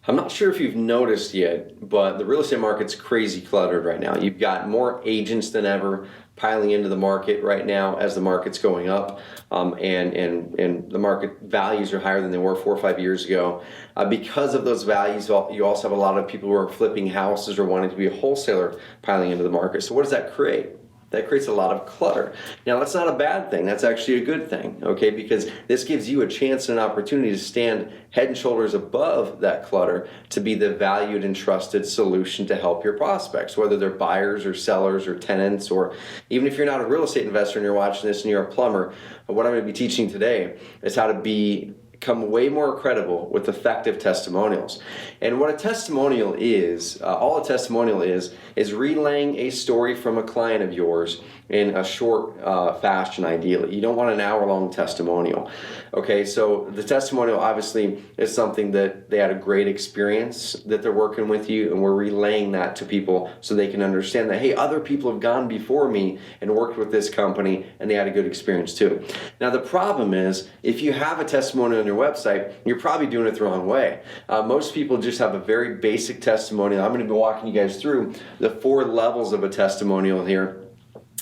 I'm not sure if you've noticed yet, but the real estate market's crazy cluttered right now. You've got more agents than ever piling into the market right now as the market's going up, and the market values are higher than they were 4 or 5 years ago. Because of those values, you also have a lot of people who are flipping houses or wanting to be a wholesaler piling into the market. So what does that create? That creates a lot of clutter. Now, that's not a bad thing. That's actually a good thing, okay? Because this gives you a chance and an opportunity to stand head and shoulders above that clutter to be the valued and trusted solution to help your prospects, whether they're buyers or sellers or tenants, or even if you're not a real estate investor and you're watching this and you're a plumber, what I'm going to be teaching today is how to become way more credible with effective testimonials. And what a testimonial is, all a testimonial is relaying a story from a client of yours in a short fashion, ideally. You don't want an hour-long testimonial. Okay, so the testimonial obviously is something that they had a great experience that they're working with you, and we're relaying that to people so they can understand that, hey, other people have gone before me and worked with this company and they had a good experience too. Now the problem is, if you have a testimonial on your website, you're probably doing it the wrong way. Most people just have a very basic testimonial. I'm going to be walking you guys through the 4 levels of a testimonial here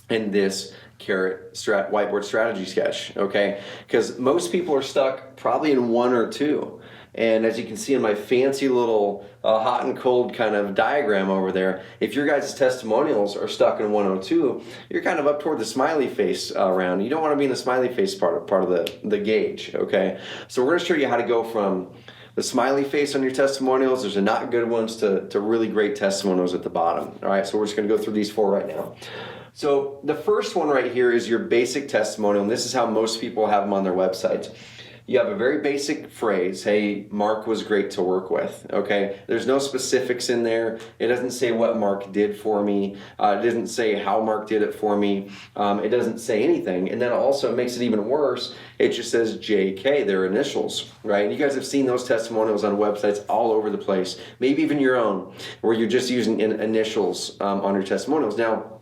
in this whiteboard strategy sketch, okay? Because most people are stuck probably in 1 or 2. And as you can see in my fancy little hot and cold kind of diagram over there, if your guys' testimonials are stuck in 1 or 2, you're kind of up toward the smiley face round. You don't want to be in the smiley face part of the gauge, okay? So we're going to show you how to go from the smiley face on your testimonials, there's not good ones, to really great testimonials at the bottom. All right, so we're just going to go through these 4 right now. So the first one right here is your basic testimonial, and this is how most people have them on their websites. You have a very basic phrase, hey, Mark was great to work with, okay? There's no specifics in there. It doesn't say what Mark did for me. It doesn't say how Mark did it for me. It doesn't say anything. And then also it makes it even worse. It just says JK, their initials, right? And you guys have seen those testimonials on websites all over the place, maybe even your own, where you're just using initials on your testimonials. Now,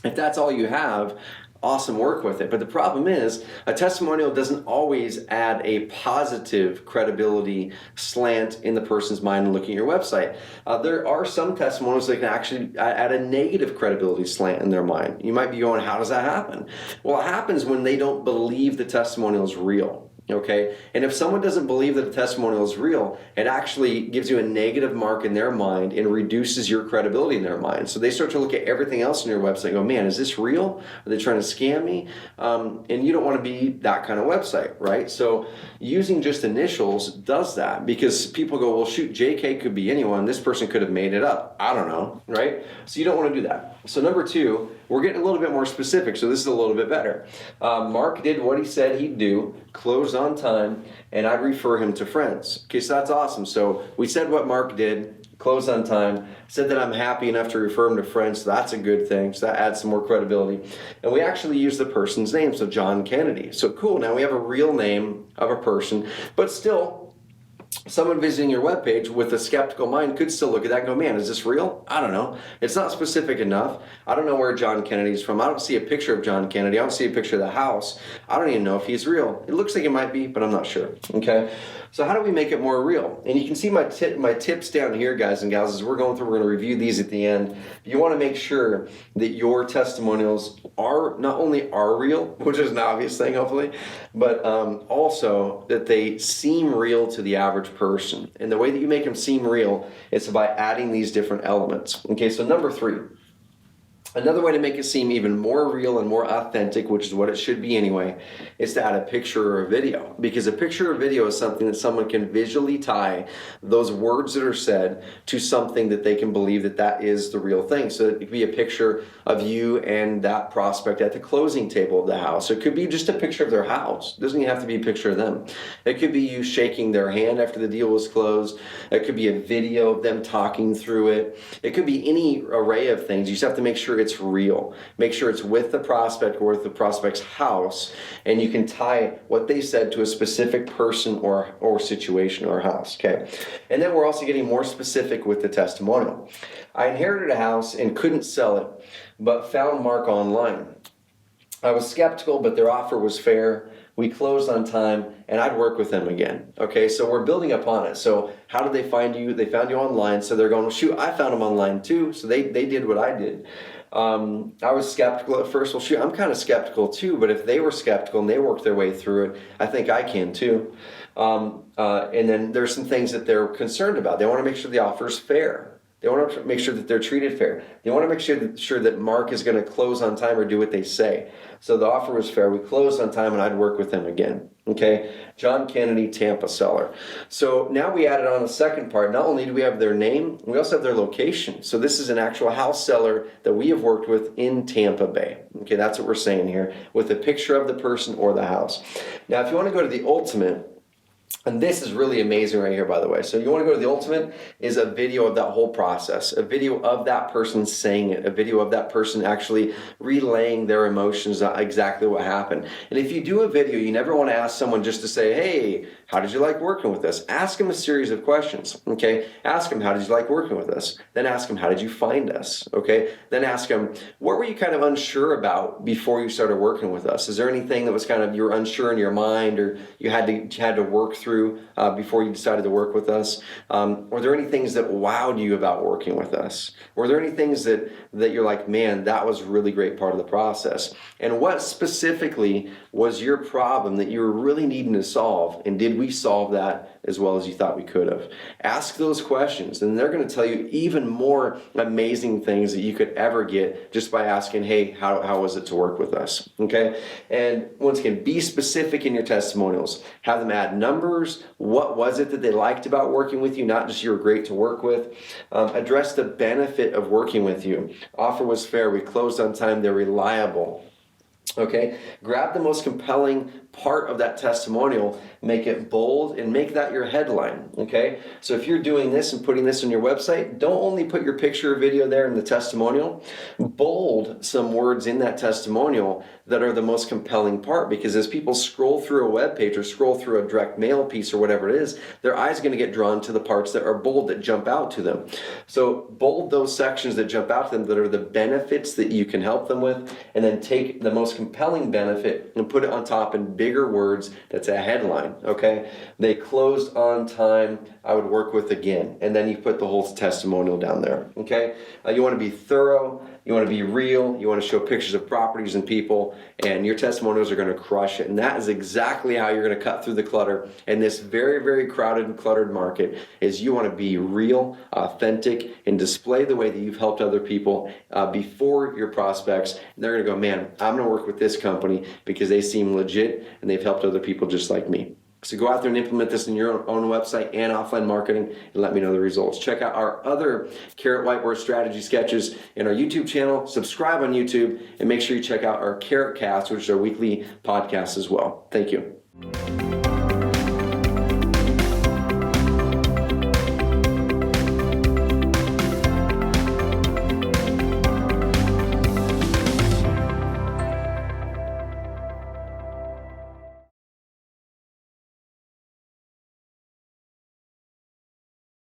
if that's all you have, awesome, work with it. But the problem is, a testimonial doesn't always add a positive credibility slant in the person's mind looking at your website. There are some testimonials that can actually add a negative credibility slant in their mind. You might be going, how does that happen? Well, it happens when they don't believe the testimonial is real. Okay, and if someone doesn't believe that a testimonial is real, it actually gives you a negative mark in their mind and reduces your credibility in their mind. So they start to look at everything else on your website and go, man, is this real? Are they trying to scam me? And you don't want to be that kind of website, right? So using just initials does that, because people go, well, shoot, JK could be anyone. This person could have made it up. I don't know, right? So you don't want to do that. So number 2, we're getting a little bit more specific, so this is a little bit better. Mark did what he said he'd do, closed on time, and I'd refer him to friends. Okay, so that's awesome. So we said what Mark did, closed on time, said that I'm happy enough to refer him to friends, so that's a good thing. So that adds some more credibility. And we actually use the person's name, so John Kennedy. So cool, now we have a real name of a person, but still, someone visiting your webpage with a skeptical mind could still look at that and go, man, is this real? I don't know. It's not specific enough. I don't know where John Kennedy's from. I don't see a picture of John Kennedy. I don't see a picture of the house. I don't even know if he's real. It looks like it might be, but I'm not sure. Okay? So how do we make it more real? And you can see my tips down here, guys and gals, as we're going through. We're going to review these at the end. You want to make sure that your testimonials are not only are real, which is an obvious thing, hopefully, but also that they seem real to the average person. And the way that you make them seem real is by adding these different elements. Okay, so number 3. Another way to make it seem even more real and more authentic, which is what it should be anyway, is to add a picture or a video. Because a picture or video is something that someone can visually tie those words that are said to something that they can believe that that is the real thing. So it could be a picture of you and that prospect at the closing table of the house. It could be just a picture of their house. It doesn't even have to be a picture of them. It could be you shaking their hand after the deal was closed. It could be a video of them talking through it. It could be any array of things. You just have to make sure it's real. Make sure it's with the prospect or with the prospect's house, and you can tie what they said to a specific person or situation or house. Okay, and then we're also getting more specific with the testimonial. I inherited a house and couldn't sell it, but found Mark online. I was skeptical, but their offer was fair. we closed on time, and I'd work with them again. Okay, so we're building upon it. So how did they find you? They found you online. So they're going, well, shoot, I found them online too. So they did what I did. I was skeptical at first. Well, shoot, I'm kind of skeptical too, but if they were skeptical and they worked their way through it, I think I can too. And then there's some things that they're concerned about. They want to make sure the offer is fair. They want to make sure that they're treated fair. They want to make sure that Mark is going to close on time or do what they say. So the offer was fair. We closed on time, and I'd work with them again. Okay, John Kennedy, Tampa seller. So now we added on a second part. Not only do we have their name, we also have their location. So this is an actual house seller that we have worked with in Tampa Bay. Okay, that's what we're saying here, with a picture of the person or the house. Now, if you want to go to the ultimate, and this is really amazing right here, by the way. So you want to go to the ultimate is a video of that whole process, a video of that person saying it, a video of that person actually relaying their emotions, exactly what happened. And if you do a video, you never want to ask someone just to say, hey, how did you like working with us? Ask them a series of questions, okay? Ask them, how did you like working with us? Then ask them, how did you find us, okay? Then ask them, what were you kind of unsure about before you started working with us? Is there anything that was kind of you were unsure in your mind or you had to work through before you decided to work with us? Were there any things that wowed you about working with us? Were there any things that you're like, man, that was a really great part of the process? And what specifically was your problem that you were really needing to solve, and did we solve that as well as you thought we could have? Ask those questions, and they're going to tell you even more amazing things that you could ever get just by asking, hey, how was it to work with us? Okay? And once again, be specific in your testimonials. Have them add numbers. What was it that they liked about working with you? Not just you were great to work with. Address the benefit of working with you. Offer was fair. We closed on time. They're reliable. Okay, grab the most compelling part of that testimonial, make it bold, and make that your headline. Okay, so if you're doing this and putting this on your website, don't only put your picture or video there in the testimonial, bold some words in that testimonial that are the most compelling part, because as people scroll through a web page or scroll through a direct mail piece or whatever it is, their eyes are going to get drawn to the parts that are bold, that jump out to them. So bold those sections that jump out to them, that are the benefits that you can help them with, and then take the most compelling benefit and put it on top in bigger words. That's a headline. Okay, they closed on time, I would work with again, and then you put the whole testimonial down there. Okay, you want to be thorough, you want to be real, you want to show pictures of properties and people, and your testimonials are going to crush it. And that is exactly how you're going to cut through the clutter in this very, very crowded and cluttered market. Is you want to be real, authentic, and display the way that you've helped other people before your prospects. And they're going to go, man, I'm going to work with this company because they seem legit and they've helped other people just like me. So go out there and implement this in your own website and offline marketing, and let me know the results. Check out our other Carrot Whiteboard strategy sketches in our YouTube channel. Subscribe on YouTube, and make sure you check out our Carrot Cast, which is our weekly podcast as well. Thank you.